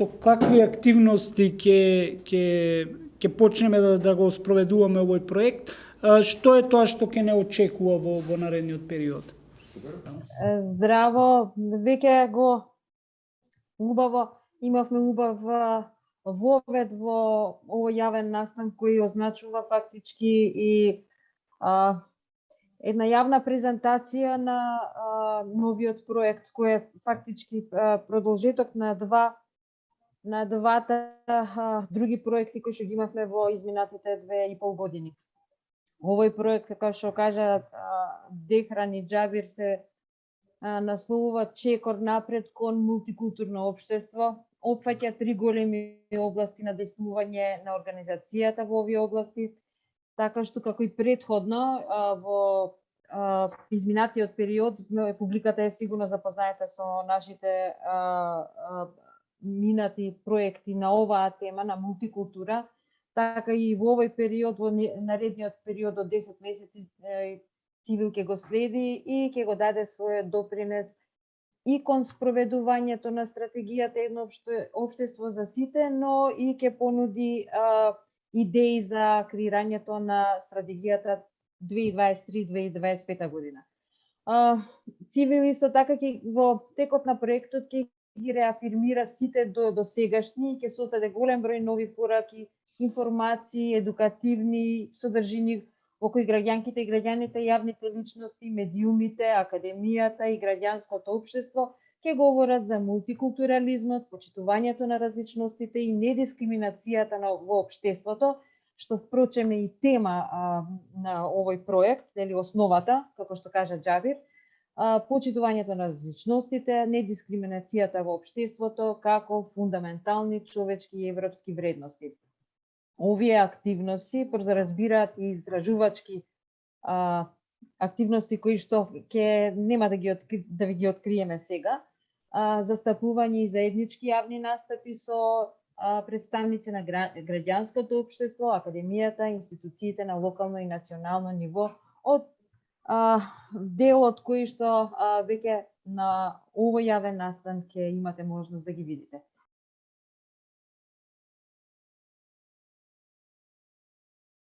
со какви активности ќе почнеме да го спроведуваме овој проект? Што е тоа што ќе не очекува во наредниот период? Здраво, веќе го убаво, имавме убав вовед во овој јавен настан кој означува фактички и една јавна презентација на новиот проект кој е фактички продолжеток на двата други проекти кои што ги имавме во изминатите 2,5 години. Овој проект, како што кажа Дехран и Џабир, се насловува Чекор напред кон мултикултурно општество. Опфаќа 3 големи области на действување на организацијата во овие области, така што како и предходно во изминатиот период, публиката е сигурно запознаета со нашите минати проекти на оваа тема на мултикултура, така и во овој период, во наредниот период од 10 месеци, Цивил ќе го следи и ќе го даде својот допринес и кон спроведувањето на стратегијата едно општество за сите, но и ќе понуди идеи за креирањето на стратегијата 2023-2025 година. Цивил исто така ќе во текот на проектот ќе ги реафирмира сите досегашни и ќе создаде голем број нови пораки, информации, едукативни содржини во кои граѓанките и граѓаните, јавните личности, медиумите, академијата и граѓанското општество ќе говорат за мултикултурализмот, почитувањето на различностите и недискриминацијата во општеството, што впрочем е и тема на овој проект, нели основата, како што кажа Џабир, почитувањето на различностите, недискриминацијата во општеството како фундаментални човечки и европски вредности. Овие активности подразбираат и истражувачки активности кои што ќе нема да ви ги откриеме сега, застапување и заеднички јавни настапи со представници на граѓанското општество, академијата, институциите на локално и национално ниво, од дел од кои што веќе на овој јавен настан ќе имате можност да ги видите.